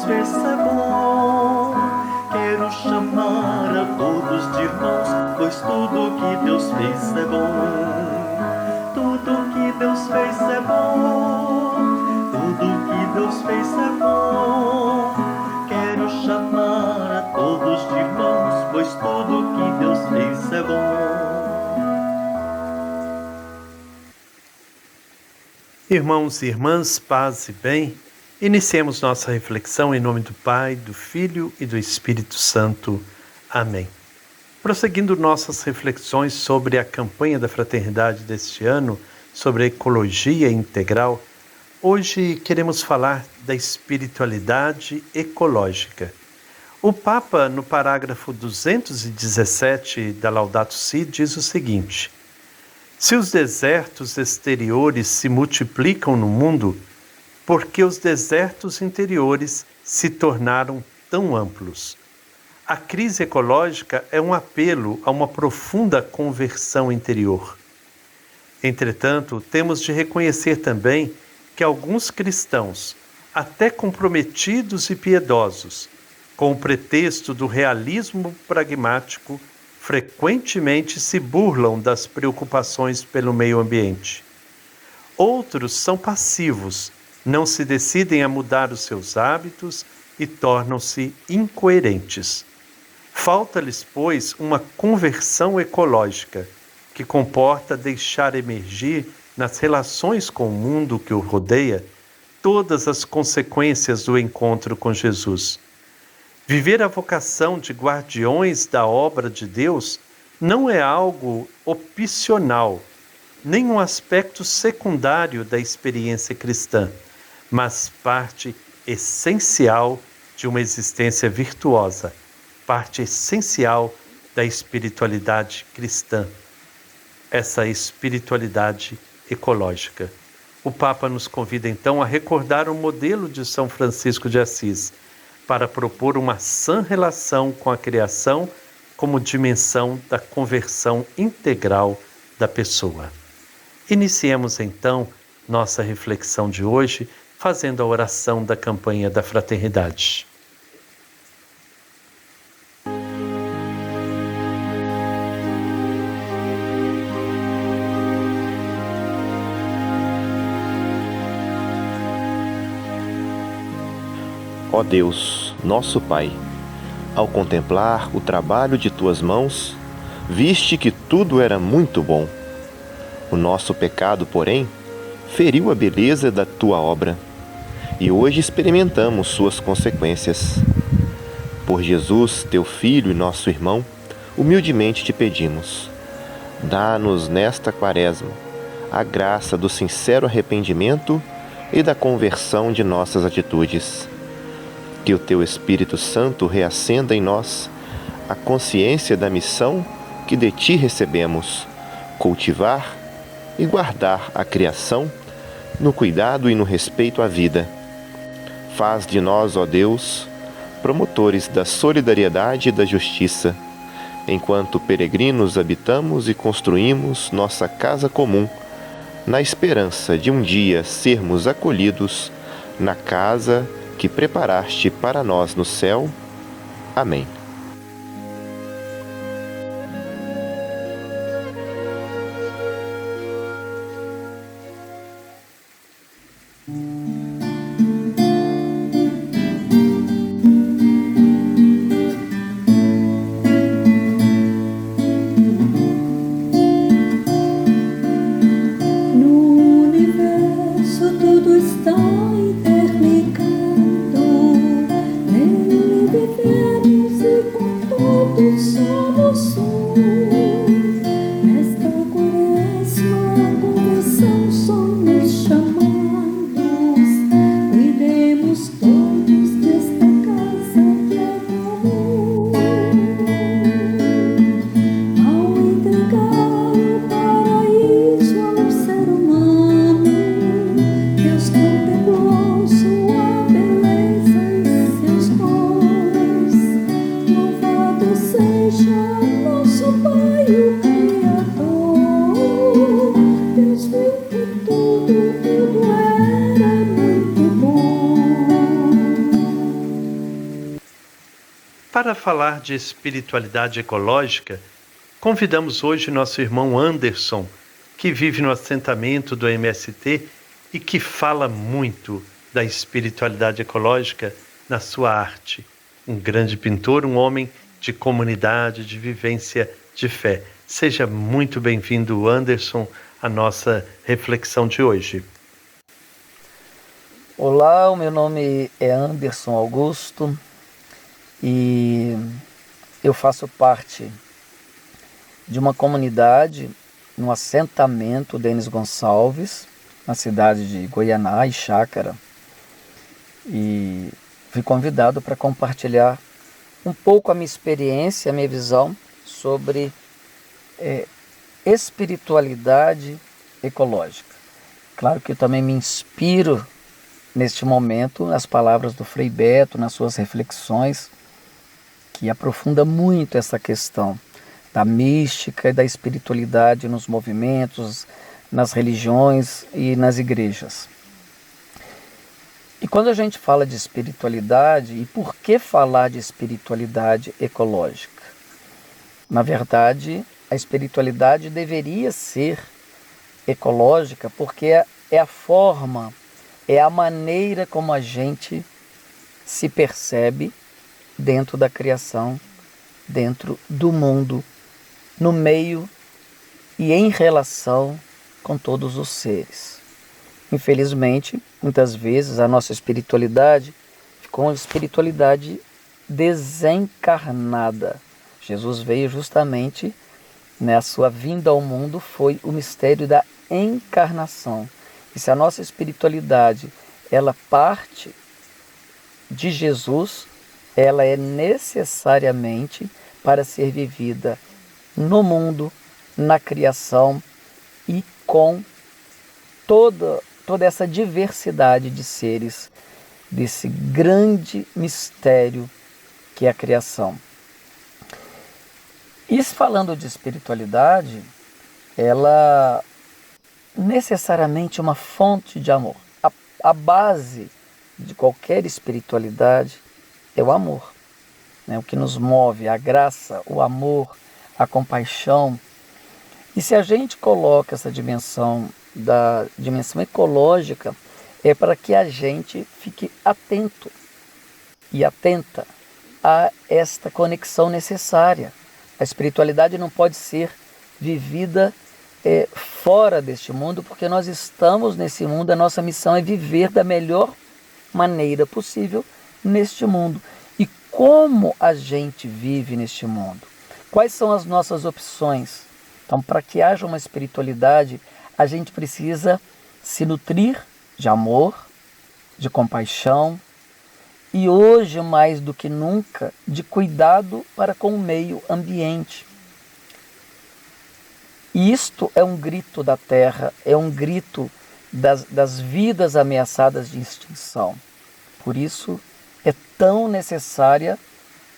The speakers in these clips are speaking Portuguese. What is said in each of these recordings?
Deus fez é bom. Quero chamar a todos de irmãos, pois tudo que Deus fez é bom. Tudo que Deus fez é bom. Tudo que Deus fez é bom. Quero chamar a todos de irmãos, pois tudo que Deus fez é bom. Irmãos e irmãs, paz e bem, iniciemos nossa reflexão em nome do Pai, do Filho e do Espírito Santo. Amém. Prosseguindo nossas reflexões sobre a campanha da fraternidade deste ano, sobre a ecologia integral, hoje queremos falar da espiritualidade ecológica. O Papa, no parágrafo 217 da Laudato Si, diz o seguinte: se os desertos exteriores se multiplicam no mundo, por que os desertos interiores se tornaram tão amplos? A crise ecológica é um apelo a uma profunda conversão interior. Entretanto, temos de reconhecer também que alguns cristãos, até comprometidos e piedosos, com o pretexto do realismo pragmático, frequentemente se burlam das preocupações pelo meio ambiente. Outros são passivos, não se decidem a mudar os seus hábitos e tornam-se incoerentes. Falta-lhes, pois, uma conversão ecológica, que comporta deixar emergir nas relações com o mundo que o rodeia todas as consequências do encontro com Jesus. Viver a vocação de guardiões da obra de Deus não é algo opcional, nem um aspecto secundário da experiência cristã, mas parte essencial de uma existência virtuosa, parte essencial da espiritualidade cristã, essa espiritualidade ecológica. O Papa nos convida então a recordar o modelo de São Francisco de Assis, para propor uma sã relação com a criação como dimensão da conversão integral da pessoa. Iniciemos então nossa reflexão de hoje fazendo a oração da campanha da fraternidade. Ó Deus, nosso Pai, ao contemplar o trabalho de Tuas mãos, viste que tudo era muito bom. O nosso pecado, porém, feriu a beleza da Tua obra, e hoje experimentamos suas consequências. Por Jesus, Teu Filho e nosso irmão, humildemente te pedimos. Dá-nos nesta quaresma a graça do sincero arrependimento e da conversão de nossas atitudes. Que o Teu Espírito Santo reacenda em nós a consciência da missão que de Ti recebemos, cultivar e guardar a criação no cuidado e no respeito à vida. Faz de nós, ó Deus, promotores da solidariedade e da justiça, enquanto peregrinos habitamos e construímos nossa casa comum, na esperança de um dia sermos acolhidos na casa que preparaste para nós no céu. Amém. No universo tudo está interligado. Nele vivemos para falar de espiritualidade ecológica, convidamos hoje nosso irmão Anderson, que vive no assentamento do MST e que fala muito da espiritualidade ecológica na sua arte. Um grande pintor, um homem de comunidade, de vivência, de fé. Seja muito bem-vindo, Anderson, à nossa reflexão de hoje. Olá, o meu nome é Anderson Augusto e eu faço parte de uma comunidade no assentamento Denis Gonçalves, na cidade de Goianá e Chácara. E fui convidado para compartilhar um pouco a minha experiência, a minha visão sobre espiritualidade ecológica. Claro que eu também me inspiro neste momento nas palavras do Frei Beto, nas suas reflexões, que aprofunda muito essa questão da mística e da espiritualidade nos movimentos, nas religiões e nas igrejas. E quando a gente fala de espiritualidade, e por que falar de espiritualidade ecológica? Na verdade, a espiritualidade deveria ser ecológica porque é a forma, é a maneira como a gente se percebe dentro da criação, dentro do mundo, no meio e em relação com todos os seres. Infelizmente, muitas vezes a nossa espiritualidade ficou uma espiritualidade desencarnada. Jesus veio justamente, a sua vinda ao mundo foi o mistério da encarnação. E se a nossa espiritualidade, ela parte de Jesus, ela é necessariamente para ser vivida no mundo, na criação e com toda essa diversidade de seres, desse grande mistério que é a criação. E falando de espiritualidade, ela necessariamente é uma fonte de amor. A base de qualquer espiritualidade é o amor, né? O que nos move, a graça, o amor, a compaixão. E se a gente coloca essa dimensão da dimensão ecológica, é para que a gente fique atento e atenta a esta conexão necessária. A espiritualidade não pode ser vivida fora deste mundo, porque nós estamos nesse mundo, a nossa missão é viver da melhor maneira possível neste mundo. E como a gente vive neste mundo? Quais são as nossas opções? Então, para que haja uma espiritualidade, a gente precisa se nutrir de amor, de compaixão e hoje, mais do que nunca, de cuidado para com o meio ambiente. E isto é um grito da terra, é um grito das vidas ameaçadas de extinção. Por isso é tão necessária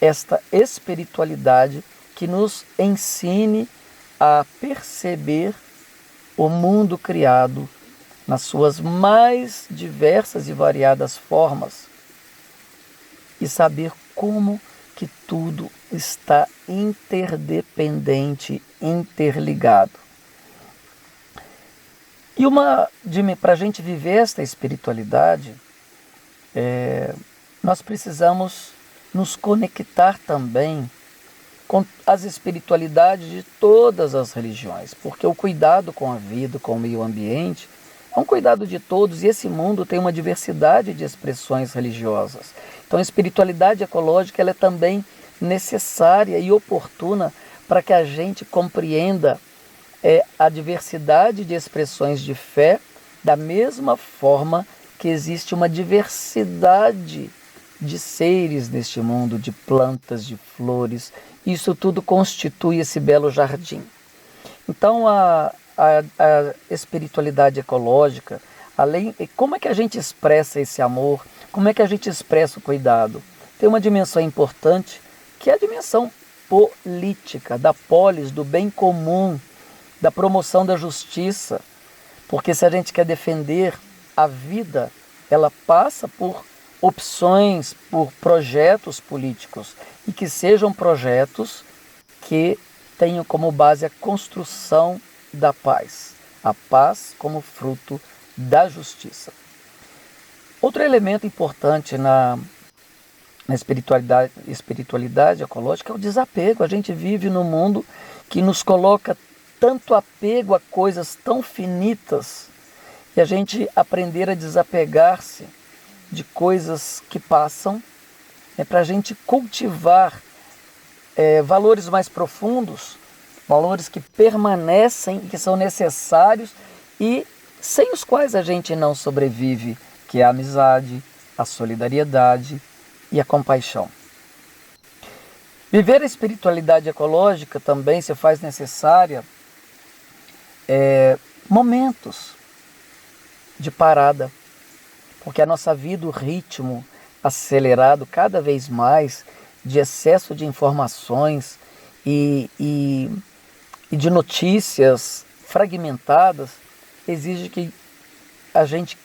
esta espiritualidade que nos ensine a perceber o mundo criado nas suas mais diversas e variadas formas e saber como que tudo está interdependente, interligado. E para a gente viver esta espiritualidade, nós precisamos nos conectar também com as espiritualidades de todas as religiões, porque o cuidado com a vida, com o meio ambiente, é um cuidado de todos, e esse mundo tem uma diversidade de expressões religiosas. Então a espiritualidade ecológica ela é também necessária e oportuna para que a gente compreenda a diversidade de expressões de fé, da mesma forma que existe uma diversidade de seres neste mundo, de plantas, de flores. Isso tudo constitui esse belo jardim. Então a espiritualidade ecológica, como é que a gente expressa esse amor? Como é que a gente expressa o cuidado? Tem uma dimensão importante, que é a dimensão política, da polis, do bem comum, da promoção da justiça. Porque se a gente quer defender a vida, ela passa por opções por projetos políticos e que sejam projetos que tenham como base a construção da paz, a paz como fruto da justiça. Outro elemento importante na espiritualidade ecológica é o desapego. A gente vive num mundo que nos coloca tanto apego a coisas tão finitas, e a gente aprender a desapegar-se de coisas que passam, para a gente cultivar valores mais profundos, valores que permanecem e que são necessários e sem os quais a gente não sobrevive, que é a amizade, a solidariedade e a compaixão. Viver a espiritualidade ecológica também se faz necessária momentos de parada, porque a nossa vida, o ritmo acelerado cada vez mais, de excesso de informações e de notícias fragmentadas, exige que a gente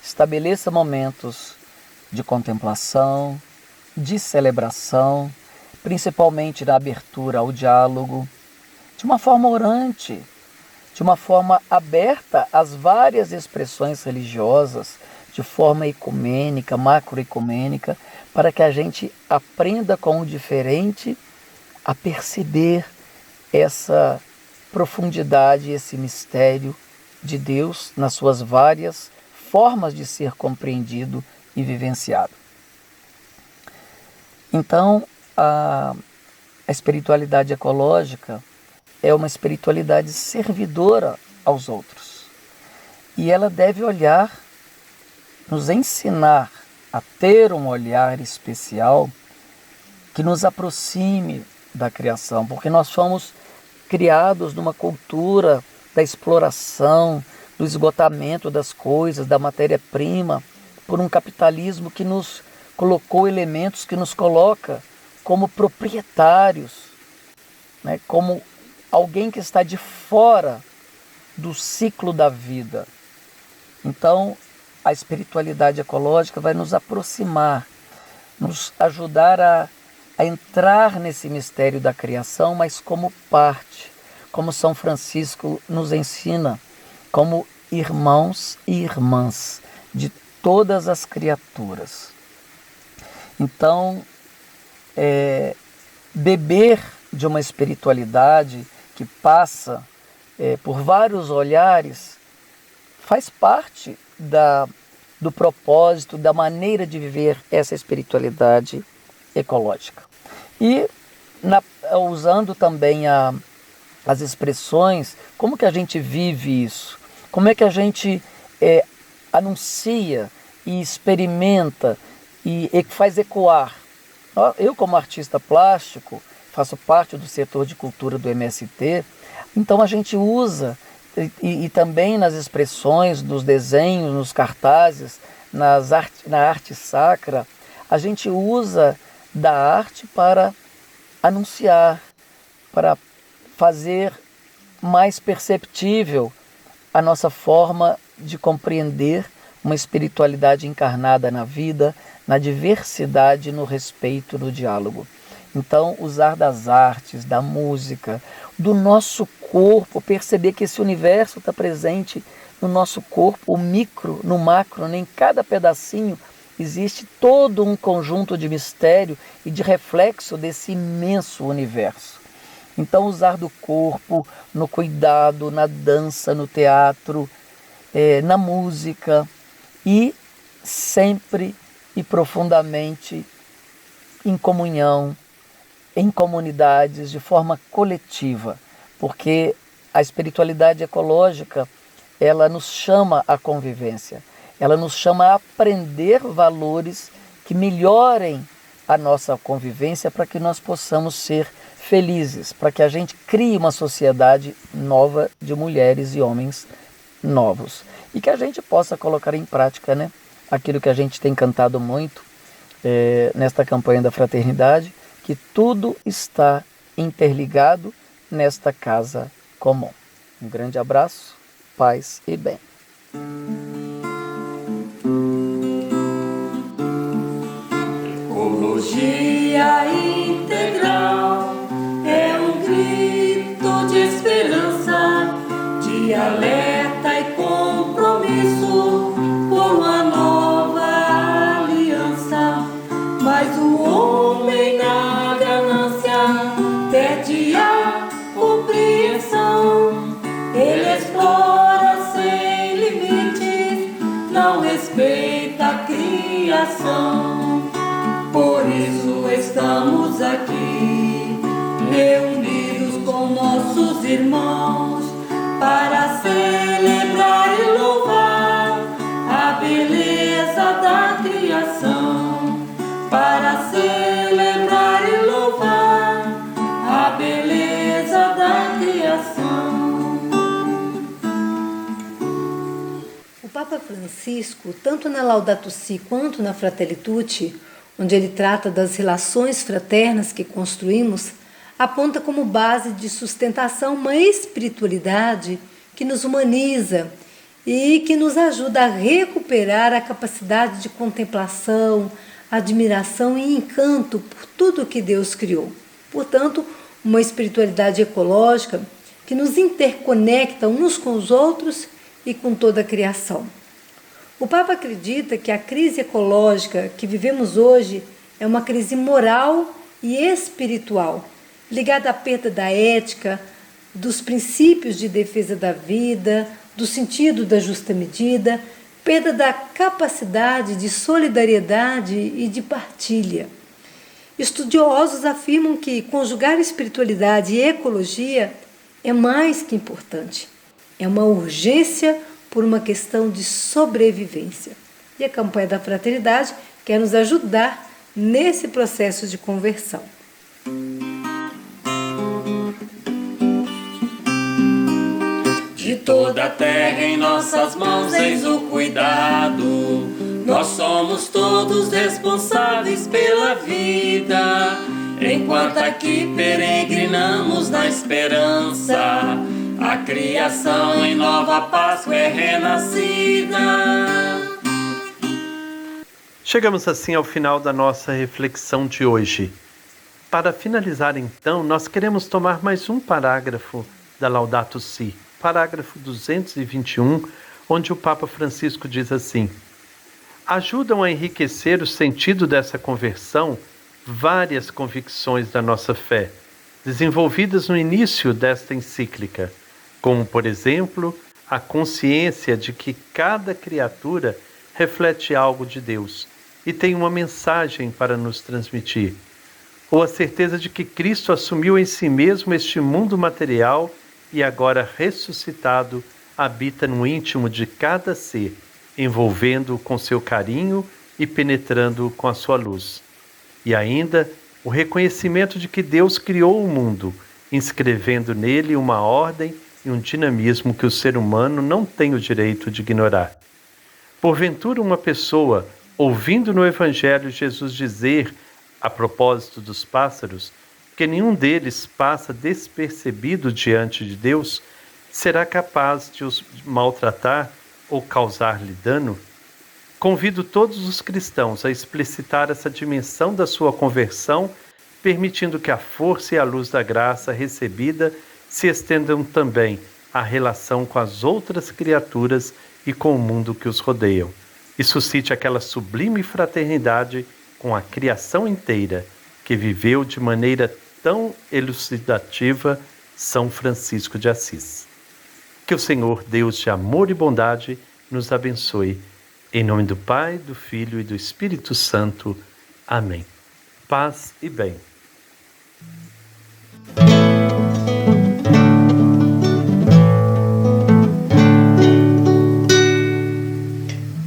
estabeleça momentos de contemplação, de celebração, principalmente na abertura ao diálogo, de uma forma orante, de uma forma aberta às várias expressões religiosas, de forma ecumênica, macroecumênica, para que a gente aprenda com o diferente a perceber essa profundidade, esse mistério de Deus nas suas várias formas de ser compreendido e vivenciado. Então, a espiritualidade ecológica é uma espiritualidade servidora aos outros. E ela deve nos ensinar a ter um olhar especial que nos aproxime da criação, porque nós fomos criados numa cultura da exploração, do esgotamento das coisas, da matéria-prima, por um capitalismo que nos colocou elementos que nos coloca como proprietários, como alguém que está de fora do ciclo da vida. Então, a espiritualidade ecológica vai nos aproximar, nos ajudar a entrar nesse mistério da criação, mas como parte, como São Francisco nos ensina, como irmãos e irmãs de todas as criaturas. Então, beber de uma espiritualidade que passa por vários olhares faz parte do propósito, da maneira de viver essa espiritualidade ecológica. E usando também as expressões, como que a gente vive isso? Como é que a gente anuncia e experimenta e faz ecoar? Eu, como artista plástico, faço parte do setor de cultura do MST, então a gente usa, e também nas expressões, nos desenhos, nos cartazes, na arte sacra, a gente usa da arte para anunciar, para fazer mais perceptível a nossa forma de compreender uma espiritualidade encarnada na vida, na diversidade, no respeito, no diálogo. Então, usar das artes, da música, do nosso corpo, perceber que esse universo está presente no nosso corpo, o micro, no macro, em cada pedacinho existe todo um conjunto de mistério e de reflexo desse imenso universo. Então, usar do corpo no cuidado, na dança, no teatro, na música e sempre e profundamente em comunhão, em comunidades, de forma coletiva, porque a espiritualidade ecológica, ela nos chama à convivência, ela nos chama a aprender valores que melhorem a nossa convivência para que nós possamos ser felizes, para que a gente crie uma sociedade nova de mulheres e homens novos e que a gente possa colocar em prática, aquilo que a gente tem cantado muito nesta campanha da fraternidade, que tudo está interligado nesta casa comum. Um grande abraço, paz e bem. Ecologia integral é um grito de esperança, de alerta e compromisso por uma nova aliança. Mas o homem na ganância perde a compreensão. Ele explora sem limites, não respeita a criação. Por isso estamos aqui, reunidos com nossos irmãos, para celebrar e louvar a beleza da criação. Para celebrar e louvar a beleza da criação. O Papa Francisco, tanto na Laudato Si quanto na Fratelli Tutti, onde ele trata das relações fraternas que construímos, aponta como base de sustentação uma espiritualidade que nos humaniza e que nos ajuda a recuperar a capacidade de contemplação, admiração e encanto por tudo que Deus criou. Portanto, uma espiritualidade ecológica que nos interconecta uns com os outros e com toda a criação. O Papa acredita que a crise ecológica que vivemos hoje é uma crise moral e espiritual, ligada à perda da ética, dos princípios de defesa da vida, do sentido da justa medida, perda da capacidade de solidariedade e de partilha. Estudiosos afirmam que conjugar espiritualidade e ecologia é mais que importante. É uma urgência por uma questão de sobrevivência. E a campanha da fraternidade quer nos ajudar nesse processo de conversão. De toda a terra em nossas mãos eis o cuidado. Nós somos todos responsáveis pela vida, enquanto aqui peregrinamos na esperança. A criação em nova Páscoa é renascida. Chegamos assim ao final da nossa reflexão de hoje. Para finalizar então, nós queremos tomar mais um parágrafo da Laudato Si, parágrafo 221, onde o Papa Francisco diz assim: ajudam a enriquecer o sentido dessa conversão várias convicções da nossa fé, desenvolvidas no início desta encíclica, como, por exemplo, a consciência de que cada criatura reflete algo de Deus e tem uma mensagem para nos transmitir, ou a certeza de que Cristo assumiu em si mesmo este mundo material e agora ressuscitado habita no íntimo de cada ser, envolvendo-o com seu carinho e penetrando-o com a sua luz. E ainda o reconhecimento de que Deus criou o mundo, inscrevendo nele uma ordem e um dinamismo que o ser humano não tem o direito de ignorar. Porventura uma pessoa, ouvindo no Evangelho Jesus dizer, a propósito dos pássaros, que nenhum deles passa despercebido diante de Deus, será capaz de os maltratar ou causar-lhe dano? Convido todos os cristãos a explicitar essa dimensão da sua conversão, permitindo que a força e a luz da graça recebida se estendam também à relação com as outras criaturas e com o mundo que os rodeiam, e suscite aquela sublime fraternidade com a criação inteira que viveu de maneira tão elucidativa São Francisco de Assis. Que o Senhor, Deus de amor e bondade, nos abençoe. Em nome do Pai, do Filho e do Espírito Santo. Amém. Paz e bem.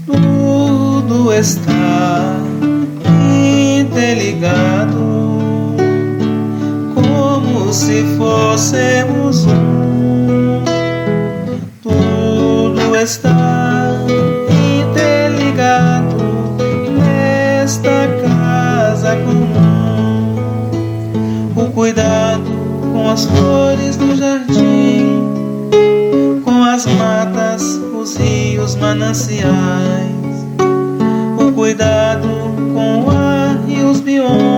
Tudo está interligado, como se fôssemos um. Tudo está interligado nesta casa comum. O cuidado com as flores do jardim, com as matas, os rios, mananciais. O cuidado com o ar e os biomas,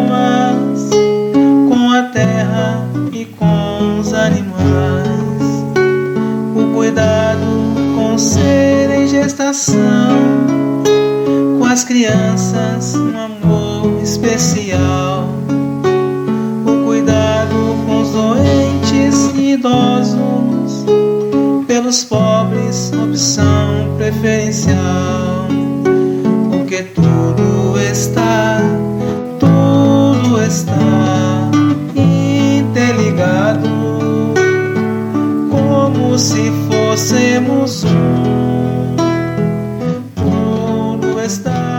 prestação, com as crianças um amor especial, o cuidado com os doentes e idosos, pelos pobres opção preferencial, porque tudo está interligado, como se fôssemos um. Tudo está